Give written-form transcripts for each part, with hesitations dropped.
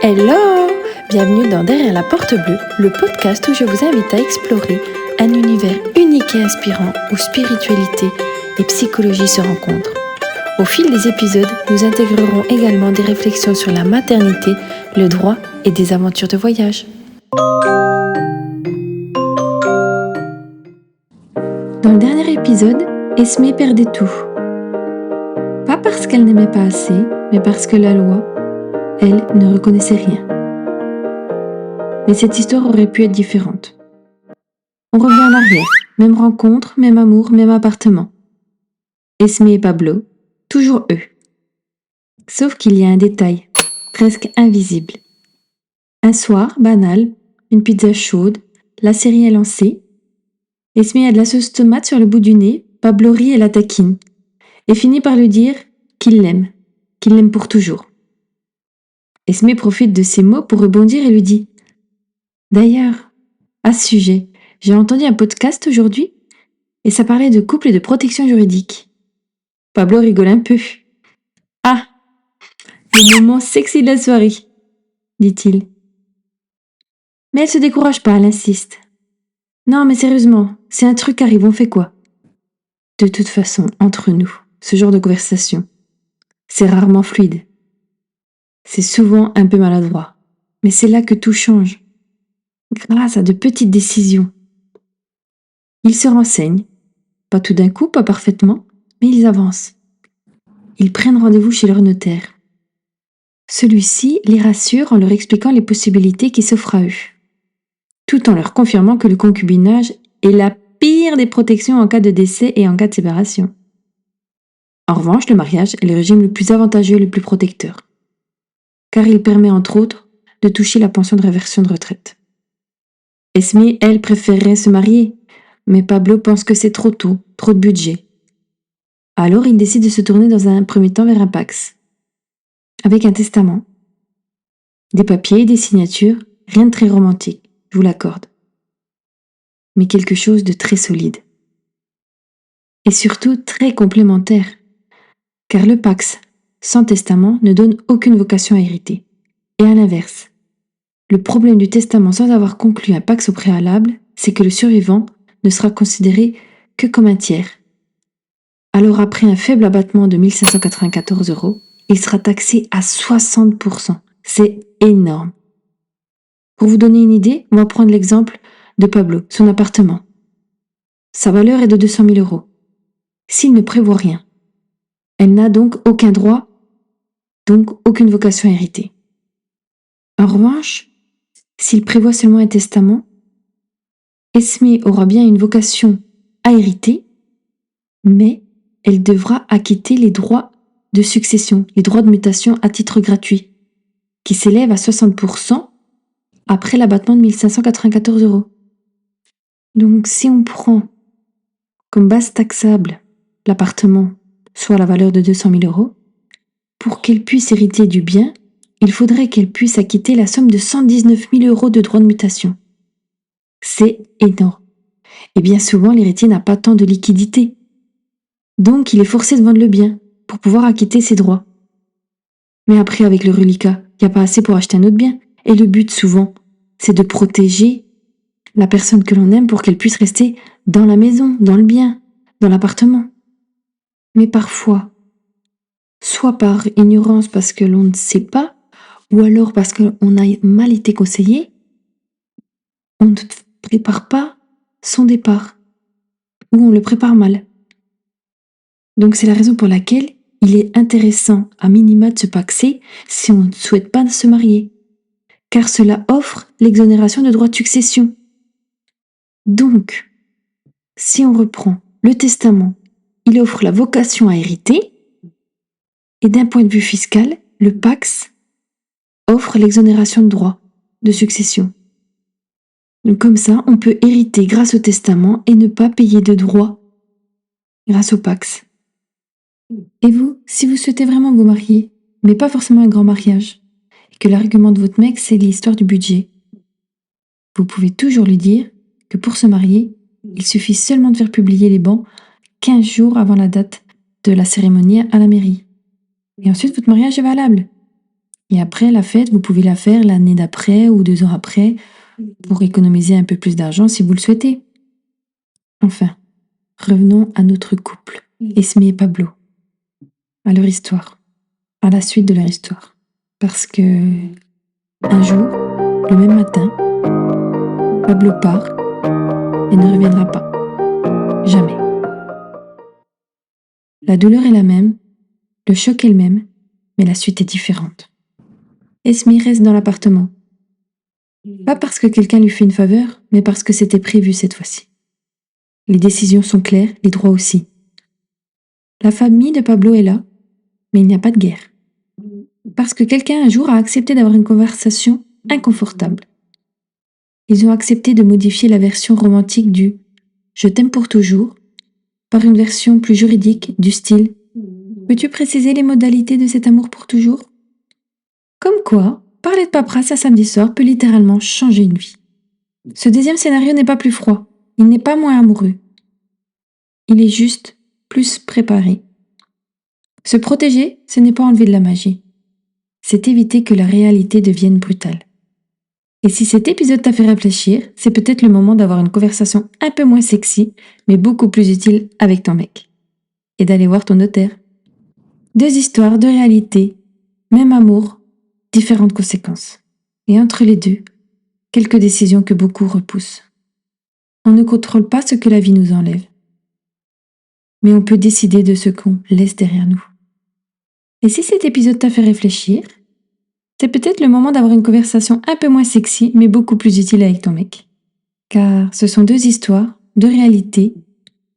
Hello! Bienvenue dans Derrière la porte bleue, le podcast où je vous invite à explorer un univers unique et inspirant où spiritualité et psychologie se rencontrent. Au fil des épisodes, nous intégrerons également des réflexions sur la maternité, le droit et des aventures de voyage. Dans le dernier épisode, Esmé perdait tout. Pas parce qu'elle n'aimait pas assez, mais parce que la loi, elle, ne reconnaissait rien. Mais cette histoire aurait pu être différente. On revient en arrière, même rencontre, même amour, même appartement. Esmé et Pablo, toujours eux. Sauf qu'il y a un détail, presque invisible. Un soir, banal, une pizza chaude, la série est lancée. Esmé a de la sauce tomate sur le bout du nez, Pablo rit et la taquine, et finit par lui dire qu'il l'aime pour toujours. Esmé profite de ces mots pour rebondir et lui dit « D'ailleurs, à ce sujet, j'ai entendu un podcast aujourd'hui et ça parlait de couple et de protection juridique. » Pablo rigole un peu. « Ah, le moment sexy de la soirée, dit-il. Mais elle se décourage pas, elle insiste. Non, mais sérieusement, si un truc arrive, on fait quoi? De toute façon, entre nous, ce genre de conversation, c'est rarement fluide. C'est souvent un peu maladroit. Mais c'est là que tout change. Grâce à de petites décisions. Ils se renseignent. Pas tout d'un coup, pas parfaitement, mais ils avancent. Ils prennent rendez-vous chez leur notaire. Celui-ci les rassure en leur expliquant les possibilités qui s'offrent à eux, tout en leur confirmant que le concubinage est la pire des protections en cas de décès et en cas de séparation. En revanche, le mariage est le régime le plus avantageux et le plus protecteur, car il permet entre autres de toucher la pension de réversion de retraite. Esmé, elle, préférerait se marier, mais Pablo pense que c'est trop tôt, trop de budget. Alors il décide de se tourner dans un premier temps vers un PACS, avec un testament. Des papiers, des signatures, rien de très romantique, je vous l'accorde. Mais quelque chose de très solide. Et surtout très complémentaire, car le PACS sans testament ne donne aucune vocation à hériter. Et à l'inverse, le problème du testament sans avoir conclu un PACS au préalable, c'est que le survivant ne sera considéré que comme un tiers. Alors après un faible abattement de 1 594 €, il sera taxé à 60%. C'est énorme. Pour vous donner une idée, on va prendre l'exemple de Pablo, son appartement. Sa valeur est de 200 000 €. S'il ne prévoit rien, elle n'a donc aucun droit, donc aucune vocation à hériter. En revanche, s'il prévoit seulement un testament, Esmé aura bien une vocation à hériter, mais elle devra acquitter les droits de succession, les droits de mutation à titre gratuit, qui s'élèvent à 60% après l'abattement de 1 594 €. Donc si on prend comme base taxable l'appartement, soit la valeur de 200 000 €, pour qu'elle puisse hériter du bien, il faudrait qu'elle puisse acquitter la somme de 119 000 € de droits de mutation. C'est énorme. Et bien souvent, l'héritier n'a pas tant de liquidité. Donc, il est forcé de vendre le bien pour pouvoir acquitter ses droits. Mais après, avec le reliquat, il n'y a pas assez pour acheter un autre bien. Et le but, souvent, c'est de protéger la personne que l'on aime pour qu'elle puisse rester dans la maison, dans le bien, dans l'appartement. Mais parfois, soit par ignorance parce que l'on ne sait pas, ou alors parce qu'on a mal été conseillé, on ne prépare pas son départ, ou on le prépare mal. Donc c'est la raison pour laquelle il est intéressant à minima de se paxer si on ne souhaite pas se marier, car cela offre l'exonération de droits de succession. Donc, si on reprend le testament, il offre la vocation à hériter, et d'un point de vue fiscal, le PACS offre l'exonération de droits de succession. Donc comme ça, on peut hériter grâce au testament et ne pas payer de droits grâce au PACS. Et vous, si vous souhaitez vraiment vous marier, mais pas forcément un grand mariage, et que l'argument de votre mec c'est l'histoire du budget, vous pouvez toujours lui dire que pour se marier, il suffit seulement de faire publier les bans 15 jours avant la date de la cérémonie à la mairie. Et ensuite, votre mariage est valable. Et après la fête, vous pouvez la faire l'année d'après ou 2 ans après pour économiser un peu plus d'argent si vous le souhaitez. Enfin, revenons à notre couple, Esme et Pablo, à leur histoire, à la suite de leur histoire. Parce que un jour, le même matin, Pablo part et ne reviendra pas. Jamais. La douleur est la même, le choc est le même, mais la suite est différente. Esme reste dans l'appartement. Pas parce que quelqu'un lui fait une faveur, mais parce que c'était prévu cette fois-ci. Les décisions sont claires, les droits aussi. La famille de Pablo est là, mais il n'y a pas de guerre. Parce que quelqu'un un jour a accepté d'avoir une conversation inconfortable. Ils ont accepté de modifier la version romantique du « je t'aime pour toujours » par une version plus juridique du style « peux-tu préciser les modalités de cet amour pour toujours ?» Comme quoi, parler de paperasse un samedi soir peut littéralement changer une vie. Ce deuxième scénario n'est pas plus froid, il n'est pas moins amoureux. Il est juste plus préparé. Se protéger, ce n'est pas enlever de la magie. C'est éviter que la réalité devienne brutale. Et si cet épisode t'a fait réfléchir, c'est peut-être le moment d'avoir une conversation un peu moins sexy, mais beaucoup plus utile avec ton mec. Et d'aller voir ton notaire. 2 histoires, 2 réalités, même amour, différentes conséquences. Et entre les deux, quelques décisions que beaucoup repoussent. On ne contrôle pas ce que la vie nous enlève. Mais on peut décider de ce qu'on laisse derrière nous. Et si cet épisode t'a fait réfléchir, c'est peut-être le moment d'avoir une conversation un peu moins sexy, mais beaucoup plus utile avec ton mec. Car ce sont 2 histoires, 2 réalités,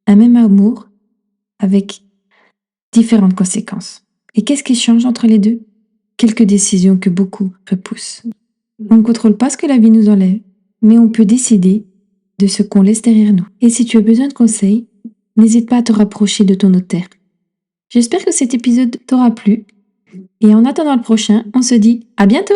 un même amour, avec différentes conséquences. Et qu'est-ce qui change entre les deux ? Quelques décisions que beaucoup repoussent. On ne contrôle pas ce que la vie nous enlève, mais on peut décider de ce qu'on laisse derrière nous. Et si tu as besoin de conseils, n'hésite pas à te rapprocher de ton notaire. J'espère que cet épisode t'aura plu. Et en attendant le prochain, on se dit à bientôt!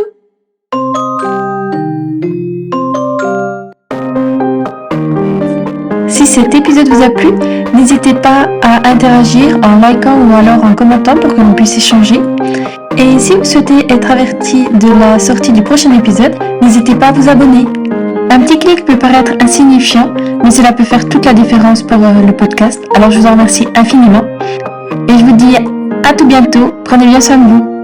Si cet épisode vous a plu, n'hésitez pas à interagir en likant ou alors en commentant pour que l'on puisse échanger. Et si vous souhaitez être averti de la sortie du prochain épisode, n'hésitez pas à vous abonner. Un petit clic peut paraître insignifiant, mais cela peut faire toute la différence pour le podcast. Alors je vous en remercie infiniment. Et je vous dis à tout bientôt. Prenez bien soin de vous.